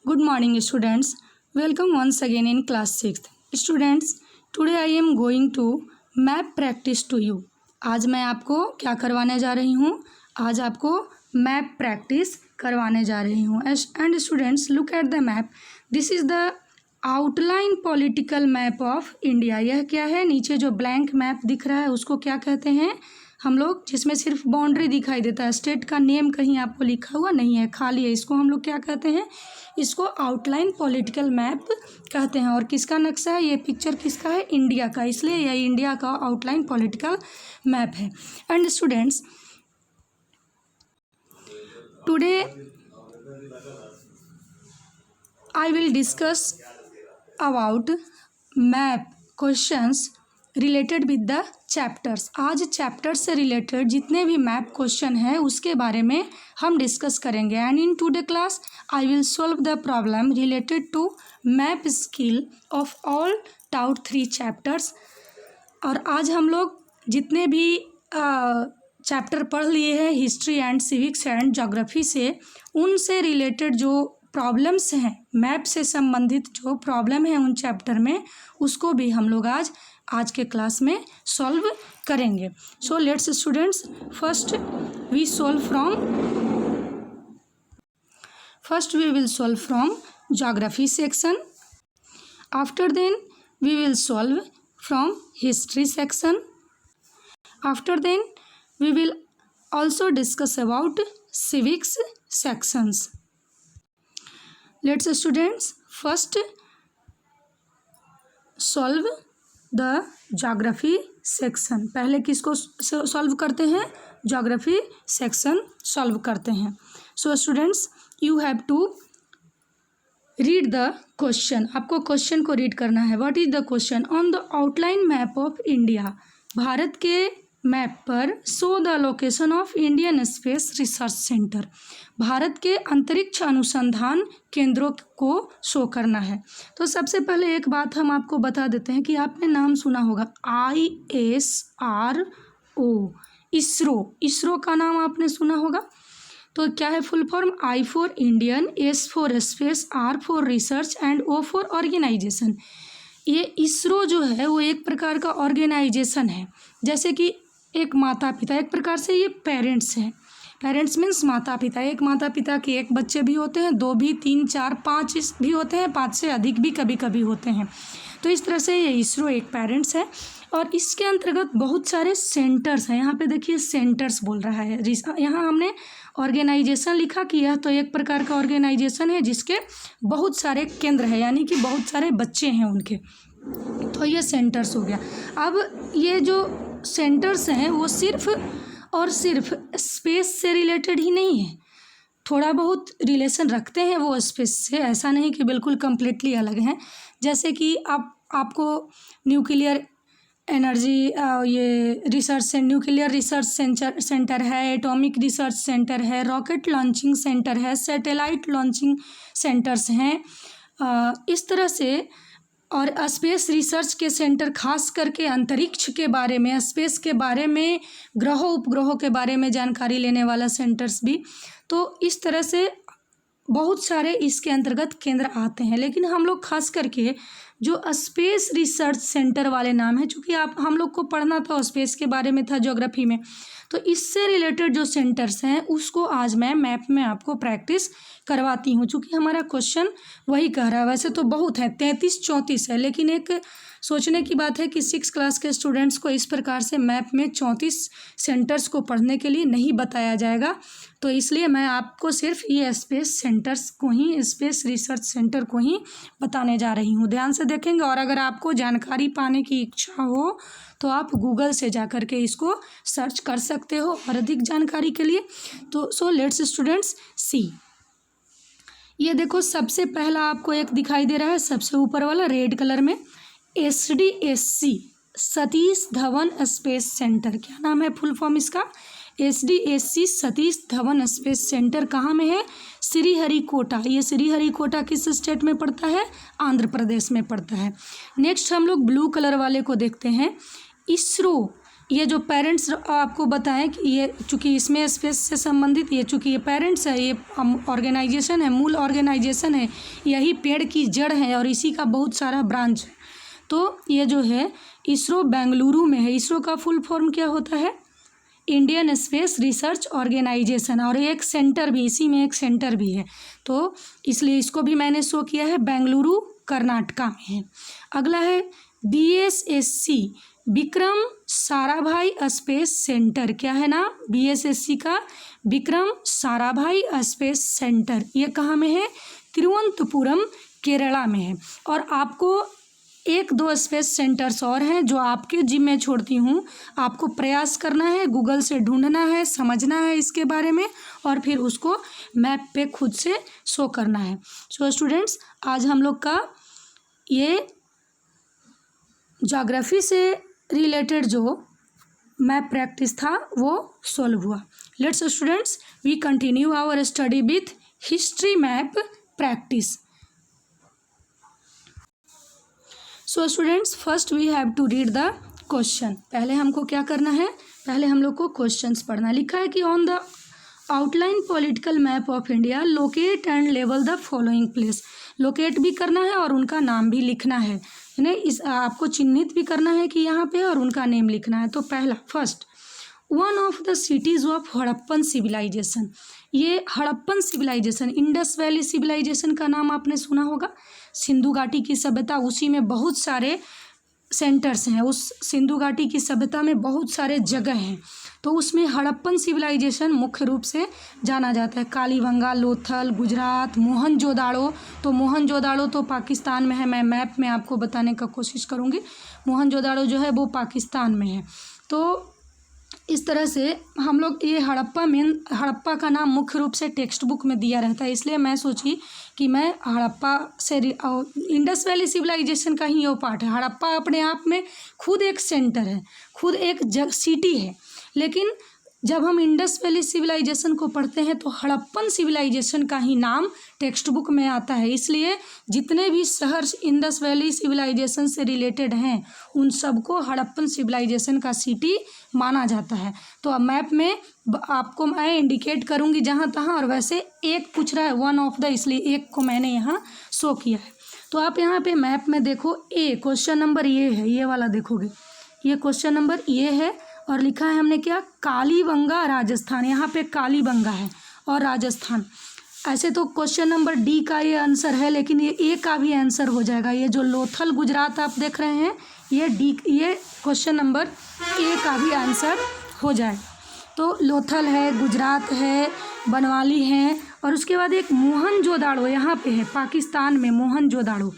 Good morning students. Welcome once again in class 6th. Students, today I am going to map practice to you. आज मैं आपको क्या करवाने जा रही हूँ? आज आपको मैप प्रैक्टिस करवाने जा रही हूँ. And students, look at the map. This is the outline political map of India. यह क्या है? नीचे जो ब्लैंक मैप दिख रहा है उसको क्या कहते हैं हम लोग? जिसमें सिर्फ बाउंड्री दिखाई देता है, स्टेट का नेम कहीं आपको लिखा हुआ नहीं है, खाली है, इसको हम लोग क्या कहते हैं? इसको आउटलाइन पॉलिटिकल मैप कहते हैं. और किसका नक्शा है? ये पिक्चर किसका है? इंडिया का, इसलिए यह इंडिया का आउटलाइन पॉलिटिकल मैप है. And students, today I will discuss about map questions related with the chapters. आज चैप्टर्स से रिलेटेड जितने भी मैप क्वेश्चन हैं उसके बारे में हम डिस्कस करेंगे. And in today class I will solve the problem related to map skill of all taught 3 chapters. और आज हम लोग जितने भी चैप्टर पढ़ लिए हैं history and civics and geography से, उनसे रिलेटेड जो प्रॉब्लम्स हैं, मैप से संबंधित जो प्रॉब्लम है उन चैप्टर में, उसको भी हम लोग आज के क्लास में सॉल्व करेंगे. So let's students, first we will solve from geography section. After then we will solve from history section. After then we will also discuss about civics sections. Let's students first solve the geography section. पहले किसको solve करते हैं? Geography section solve करते हैं. So students, you have to read the question. आपको question को read करना है. What is the question? On the outline map of India, Bharat के मैप पर show the location of Indian space research centre. Bharat के अंतरिक्ष अनुसंधान केंद्रों को शो करना है. तो सबसे पहले एक बात हम आपको बता देते हैं कि आपने नाम सुना होगा ISRO, इसरो का नाम आपने सुना होगा. तो क्या है full form? I for Indian, S for space, R for research and O for organisation. ये इसरो जो है वो एक प्रकार का ऑर्गेनाइजेशन है. जैसे कि एक माता पिता, एक प्रकार से ये पेरेंट्स हैं. पेरेंट्स मीन्स माता पिता. एक माता पिता के एक बच्चे भी होते हैं, 2 भी, 3, 4, 5 भी होते हैं, 5 से अधिक भी कभी कभी होते हैं. तो इस तरह से ये इसरो एक पेरेंट्स है. और इसके अंतर्गत बहुत सारे सेंटर्स हैं. यहाँ पे देखिए सेंटर्स बोल रहा है. यहाँ हमने ऑर्गेनाइजेशन लिखा कि यह तो एक प्रकार का ऑर्गेनाइजेशन है जिसके बहुत सारे केंद्र हैं, यानी कि बहुत सारे बच्चे हैं उनके. तो ये सेंटर्स हो गया. अब ये जो सेंटर्स हैं वो सिर्फ और सिर्फ स्पेस से रिलेटेड ही नहीं है, थोड़ा बहुत रिलेशन रखते हैं वो स्पेस से, ऐसा नहीं कि बिल्कुल कम्प्लीटली अलग हैं. जैसे कि आपको न्यूक्लियर एनर्जी, ये रिसर्च से न्यूक्लियर रिसर्च सेंटर है, एटॉमिक रिसर्च सेंटर है, रॉकेट लॉन्चिंग सेंटर है, सैटेलाइट लॉन्चिंग सेंटर्स हैं. इस तरह से और स्पेस रिसर्च के सेंटर, खास करके अंतरिक्ष के बारे में, स्पेस के बारे में, ग्रहों उपग्रहों के बारे में जानकारी लेने वाला सेंटर्स भी. तो इस तरह से बहुत सारे इसके अंतर्गत केंद्र आते हैं. लेकिन हम लोग खास करके जो स्पेस रिसर्च सेंटर वाले नाम है, चूँकि हम लोग को पढ़ना था स्पेस के बारे में था ज्योग्राफी में, तो इससे रिलेटेड जो सेंटर्स हैं उसको आज मैं मैप में आपको प्रैक्टिस करवाती हूँ. चूँकि हमारा क्वेश्चन वही कह रहा है. वैसे तो बहुत है, 33-34 है, लेकिन एक सोचने की बात है कि 6 क्लास के स्टूडेंट्स को इस प्रकार से मैप में 34 सेंटर्स को पढ़ने के लिए नहीं बताया जाएगा. तो इसलिए मैं आपको सिर्फ ये स्पेस सेंटर्स को ही, स्पेस रिसर्च सेंटर को ही बताने जा रही हूँ. ध्यान से देखेंगे. और अगर आपको जानकारी पाने की इच्छा हो तो आप गूगल से जा कर के इसको सर्च कर सकते हो और अधिक जानकारी के लिए. तो सो लेट्स स्टूडेंट्स सी. ये देखो, सबसे पहला आपको एक दिखाई दे रहा है, सबसे ऊपर वाला रेड कलर में, SDSC, Satish Dhawan space centre. क्या नाम है फुल फॉर्म इसका? SDSC Satish Dhawan space centre. कहाँ में है? श्रीहरिकोटा. ये श्रीहरिकोटा किस स्टेट में पड़ता है? आंध्र प्रदेश में पड़ता है. नेक्स्ट हम लोग ब्लू कलर वाले को देखते हैं, इसरो ये जो पेरेंट्स आपको बताएं कि ये चूँकि इसमें स्पेस से संबंधित, ये चूँकि ये पेरेंट्स है, ये ऑर्गेनाइजेशन है, मूल ऑर्गेनाइजेशन है, यही पेड़ की जड़ है और इसी का बहुत सारा ब्रांच है। तो ये जो है इसरो बेंगलुरु में है। इसरो का फुल फॉर्म क्या होता है? Indian space research organisation. और एक सेंटर भी, इसी में एक सेंटर भी है, तो इसलिए इसको भी मैंने शो किया है, बेंगलुरु कर्नाटका में है। अगला है BSSC Vikram Sarabhai space centre. क्या है नाम? BSSC का विक्रम साराभाई स्पेस सेंटर। ये कहाँ में है? तिरुवनंतपुरम केरला में है। और आपको 1-2 स्पेस सेंटर्स और हैं जो आपके जिम्मे छोड़ती हूँ। आपको प्रयास करना है, गूगल से ढूंढना है, समझना है इसके बारे में और फिर उसको मैप पे खुद से शो करना है। सो स्टूडेंट्स, आज हम लोग का ये ज्योग्राफी से रिलेटेड जो मैप प्रैक्टिस था वो सॉल्व हुआ। Let's students we continue our study with history map practice. So students, first we have to read the question. पहले हमको क्या करना है? पहले हम लोग को क्वेश्चंस पढ़ना। लिखा है कि on the outline political map of India locate and level the following place. Locate भी करना है और उनका नाम भी लिखना है, यानी इस आपको चिन्हित भी करना है कि यहाँ पे, और उनका नेम लिखना है। तो पहला first, one of the cities of Harappan civilization. ये Harappan civilization, Indus valley civilization का नाम आपने सुना होगा। सिंधु घाटी की सभ्यता, उसी में बहुत सारे सेंटर्स हैं। उस सिंधु घाटी की सभ्यता में बहुत सारे जगह हैं, तो उसमें हड़प्पन सिविलाइजेशन मुख्य रूप से जाना जाता है। कालीबंगा, लोथल, गुजरात, मोहनजोदाड़ो। तो मोहनजोदाड़ो तो पाकिस्तान में है, मैं मैप में आपको बताने का कोशिश करूँगी। मोहनजोदाड़ो जो है वो पाकिस्तान में है। तो इस तरह से हम लोग ये हड़प्पा का नाम मुख्य रूप से टेक्स्ट बुक में दिया रहता है, इसलिए मैं सोची कि मैं हड़प्पा से इंडस वैली सिविलाइजेशन का ही वो पार्ट है। हड़प्पा अपने आप में खुद एक सेंटर है, खुद एक सिटी है, लेकिन जब हम इंडस वैली सिविलाइजेशन को पढ़ते हैं तो हड़प्पन सिविलाइजेशन का ही नाम टेक्स्ट बुक में आता है। इसलिए जितने भी शहर इंडस वैली सिविलाइजेशन से रिलेटेड हैं उन सबको हड़प्पन सिविलाइजेशन का सिटी माना जाता है। तो अब मैप में आपको मैं इंडिकेट करूंगी जहाँ तहाँ, और वैसे एक पूछ रहा है वन ऑफ द, इसलिए एक को मैंने यहाँ शो किया है। तो आप यहाँ पे मैप में देखो, क्वेश्चन नंबर ये है, ये वाला देखोगे, ये क्वेश्चन नंबर ये है और लिखा है हमने क्या? कालीबंगा राजस्थान। यहाँ पे कालीबंगा है और राजस्थान। ऐसे तो क्वेश्चन नंबर डी का ये आंसर है, लेकिन ये ए का भी आंसर हो जाएगा। ये जो लोथल गुजरात आप देख रहे हैं, ये क्वेश्चन नंबर ए का भी आंसर हो जाएगा। तो लोथल है, गुजरात है, बनवाली है, और उसके बाद एक मोहनजोदाड़ो यहाँ पे है, पाकिस्तान में मोहनजोदाड़ो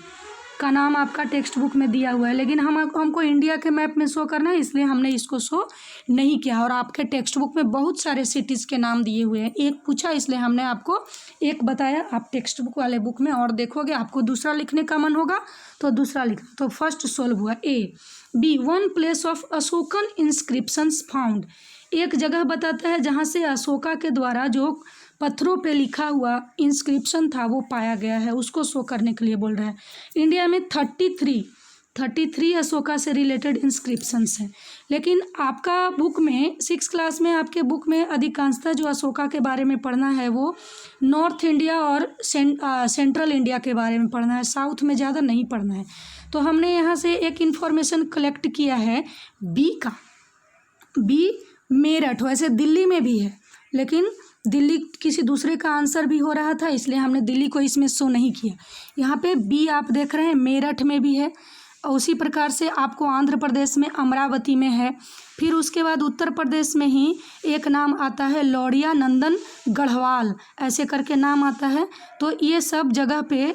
का नाम आपका टेक्स्ट बुक में दिया हुआ है, लेकिन हमको इंडिया के मैप में शो करना है, इसलिए हमने इसको शो नहीं किया। और आपके टेक्स्ट बुक में बहुत सारे सिटीज़ के नाम दिए हुए हैं, एक पूछा इसलिए हमने आपको एक बताया। आप टेक्स्ट बुक वाले बुक में और देखोगे, आपको दूसरा लिखने का मन होगा तो दूसरा लिखना। तो फर्स्ट सोल्व हुआ A. B, one place of Ashokan inscriptions found. एक जगह बताता है जहाँ से अशोका के द्वारा जो पत्थरों पे लिखा हुआ इंस्क्रिप्शन था वो पाया गया है, उसको शो करने के लिए बोल रहा है। इंडिया में 33 अशोका से रिलेटेड इंस्क्रिप्शंस हैं, लेकिन आपका बुक में 6 क्लास में आपके बुक में अधिकांशतः जो अशोका के बारे में पढ़ना है वो नॉर्थ इंडिया और सेंट्रल इंडिया के बारे में पढ़ना है, साउथ में ज़्यादा नहीं पढ़ना है। तो हमने यहाँ से एक इन्फॉर्मेशन कलेक्ट किया है बी मेरठ। वैसे दिल्ली में भी है, लेकिन दिल्ली किसी दूसरे का आंसर भी हो रहा था, इसलिए हमने दिल्ली को इसमें शो नहीं किया। यहाँ पे बी आप देख रहे हैं, मेरठ में भी है। और उसी प्रकार से आपको आंध्र प्रदेश में अमरावती में है। फिर उसके बाद उत्तर प्रदेश में ही एक नाम आता है लौड़िया नंदन गढ़वाल, ऐसे करके नाम आता है। तो ये सब जगह पे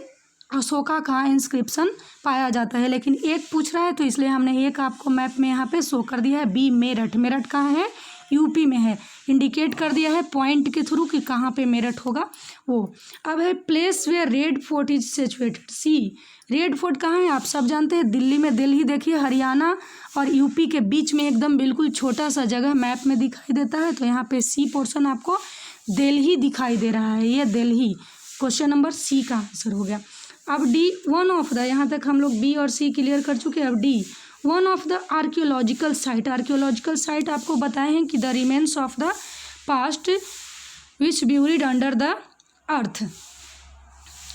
अशोका का इंस्क्रिप्शन पाया जाता है, लेकिन एक पूछ रहा है तो इसलिए हमने एक आपको मैप में यहाँ पे शो कर दिया है। बी मेरठ, मेरठ कहाँ है? यूपी में है, इंडिकेट कर दिया है पॉइंट के थ्रू कि कहाँ पे मेरठ होगा वो। अब है place where Red Fort is situated. See, Red Fort कहाँ है? आप सब जानते हैं दिल्ली में। दिल्ली देखिए हरियाणा और यूपी के बीच में एकदम बिल्कुल छोटा सा जगह मैप में दिखाई देता है, तो यहाँ पे सी पोर्शन आपको दिल्ली दिखाई दे रहा है, ये दिल्ली। क्वेश्चन नंबर सी का आंसर हो गया। अब डी, वन ऑफ द, यहाँ तक हम लोग बी और सी क्लियर कर चुके हैं। अब D, one of the archaeological site आपको बताए हैं कि the remains of the past which buried under the earth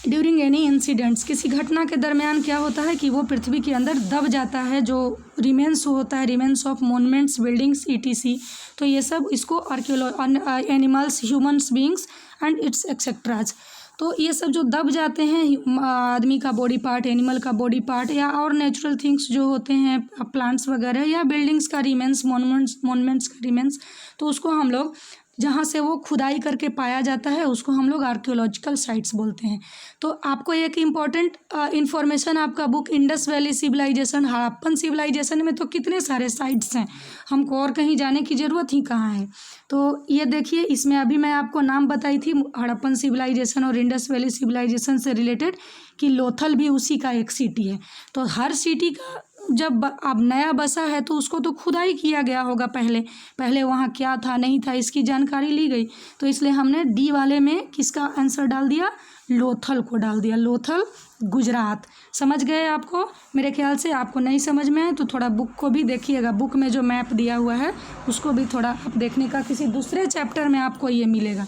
during any incidents, किसी घटना के दरमियान क्या होता है कि वो पृथ्वी के अंदर दब जाता है, जो रिमेन्स होता है, remains of monuments, buildings ETC. तो ये सब इसको animals, humans beings and its etceteras, तो ये सब जो दब जाते हैं, आदमी का बॉडी पार्ट, एनिमल का बॉडी पार्ट, या और नेचुरल थिंग्स जो होते हैं, प्लांट्स वगैरह, या बिल्डिंग्स का रिमेन्स, मोन्यूमेंट्स का रिमेन्स, तो उसको हम लोग जहाँ से वो खुदाई करके पाया जाता है उसको हम लोग आर्कियोलॉजिकल साइट्स बोलते हैं। तो आपको एक इम्पॉर्टेंट इन्फॉर्मेशन, आपका book Indus valley civilisation, Harappan civilisation में तो कितने सारे साइट्स हैं, हमको और कहीं जाने की ज़रूरत ही कहाँ है। तो ये देखिए, इसमें अभी मैं आपको नाम बताई थी हड़प्पन सिविलाइजेशन और इंडस वैली सिविलाइजेशन से रिलेटेड, कि लोथल भी उसी का एक सिटी है। तो हर सिटी का जब अब नया बसा है तो उसको तो खुदाई किया गया होगा, पहले वहाँ क्या था नहीं था इसकी जानकारी ली गई, तो इसलिए हमने डी वाले में किसका आंसर डाल दिया, लोथल को डाल दिया। लोथल गुजरात। समझ गए आपको? मेरे ख्याल से आपको नहीं समझ में आए तो थोड़ा बुक को भी देखिएगा, बुक में जो मैप दिया हुआ है उसको भी थोड़ा आप देखने का, किसी दूसरे चैप्टर में आपको ये मिलेगा,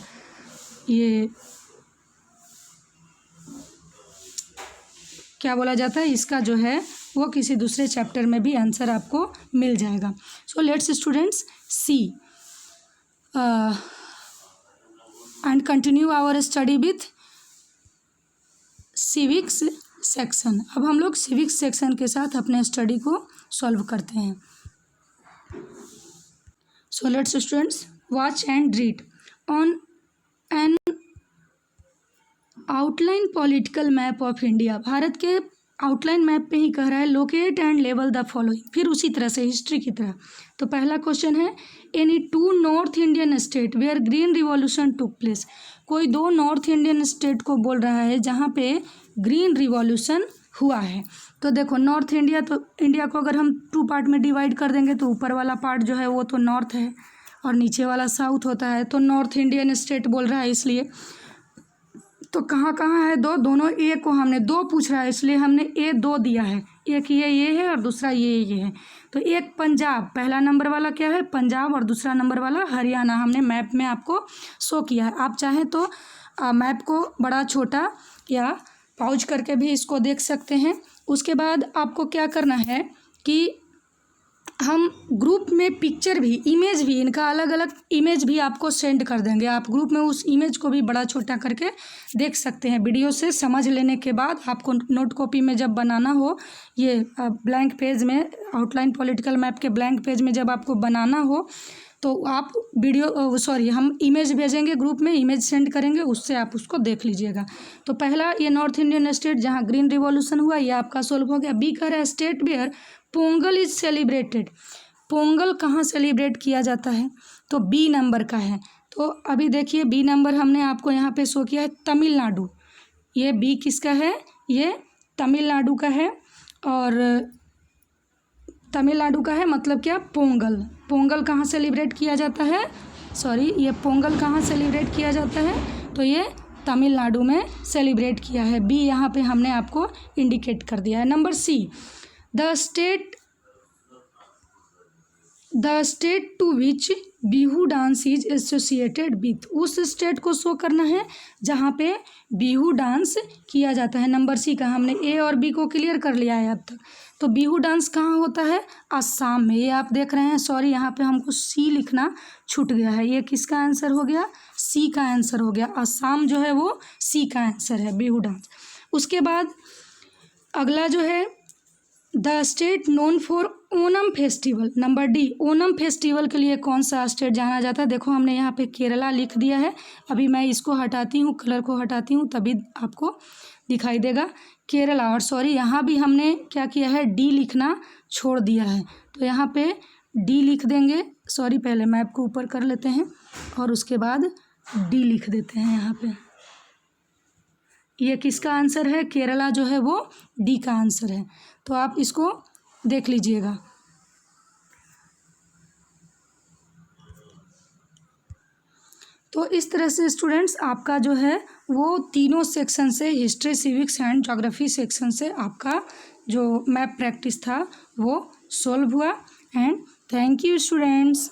ये क्या बोला जाता है, इसका जो है वो किसी दूसरे चैप्टर में भी आंसर आपको मिल जाएगा। So let's students see and continue our study with civics section. अब हम लोग सिविक्स सेक्शन के साथ अपने स्टडी को सॉल्व करते हैं। सो let's students watch and read on an outline political map of India. Bharat के आउटलाइन मैप पे ही कह रहा है locate and level the following, फिर उसी तरह से हिस्ट्री की तरह। तो पहला क्वेश्चन है any two north Indian state where green revolution took place. कोई दो नॉर्थ इंडियन स्टेट को बोल रहा है जहाँ पे ग्रीन रिवॉल्यूशन हुआ है। तो देखो नॉर्थ इंडिया, तो इंडिया को अगर हम टू पार्ट में डिवाइड कर देंगे तो ऊपर वाला पार्ट जो है वो तो नॉर्थ है और नीचे वाला साउथ होता है, तो नॉर्थ इंडियन स्टेट बोल रहा है इसलिए। तो कहाँ कहाँ है दो, दोनों ए को हमने दो पूछ रहा है इसलिए हमने ए दो दिया है, एक ये है और दूसरा ये है। तो एक पंजाब, पहला नंबर वाला क्या है पंजाब और दूसरा नंबर वाला हरियाणा, हमने मैप में आपको शो किया है। आप चाहें तो मैप को बड़ा छोटा या पॉज करके भी इसको देख सकते हैं। उसके बाद आपको क्या करना है कि हम ग्रुप में पिक्चर भी, इमेज भी, इनका अलग अलग इमेज भी आपको सेंड कर देंगे। आप ग्रुप में उस इमेज को भी बड़ा छोटा करके देख सकते हैं। वीडियो से समझ लेने के बाद आपको नोट कॉपी में जब बनाना हो, ये ब्लैंक पेज में, आउटलाइन पॉलिटिकल मैप के ब्लैंक पेज में जब आपको बनाना हो तो आप हम इमेज भेजेंगे ग्रुप में, इमेज सेंड करेंगे, उससे आप उसको देख लीजिएगा। तो पहला ये नॉर्थ इंडियन स्टेट जहाँ ग्रीन रिवॉल्यूशन हुआ, ये आपका सोल्व हो गया। बी कह रहा है state where Pongal is celebrated. Pongal कहाँ सेलिब्रेट किया जाता है, तो बी नंबर का है। तो अभी देखिए बी नंबर हमने आपको यहाँ पे शो किया है तमिलनाडु। ये बी किसका है, ये तमिलनाडु का है, और तमिलनाडु का है मतलब क्या, पोंगल। पोंगल कहाँ सेलिब्रेट किया जाता है, ये पोंगल कहाँ सेलिब्रेट किया जाता है, तो ये तमिलनाडु में सेलिब्रेट किया है। बी यहाँ पे हमने आपको इंडिकेट कर दिया है। Number C the state to which Bihu dance is associated with, उस स्टेट को शो करना है जहाँ पे बिहू डांस किया जाता है। नंबर सी का हमने ए और बी को क्लियर कर लिया है अब तक। तो बिहू डांस कहाँ होता है, असम में। ये आप देख रहे हैं, यहाँ पे हमको सी लिखना छूट गया है। ये किसका आंसर हो गया, सी का आंसर हो गया। असम जो है वो सी का आंसर है, बिहू डांस। उसके बाद अगला जो है the state known for Onam festival. Number D, Onam festival के लिए कौन सा स्टेट जाना जाता है। देखो हमने यहाँ पे केरला लिख दिया है। अभी मैं इसको हटाती हूँ, कलर को हटाती हूँ, तभी आपको दिखाई देगा केरला। और यहाँ भी हमने क्या किया है, डी लिखना छोड़ दिया है। तो यहाँ पे डी लिख देंगे। पहले मैप को ऊपर कर लेते हैं और उसके बाद डी लिख देते हैं यहाँ पे। ये किसका आंसर है, केरला जो है वो डी का आंसर है। तो आप इसको देख लीजिएगा। तो इस तरह से स्टूडेंट्स आपका जो है वो तीनों सेक्शन से, history, civics and geography section से आपका जो मैप प्रैक्टिस था वो सॉल्व हुआ। And thank you students.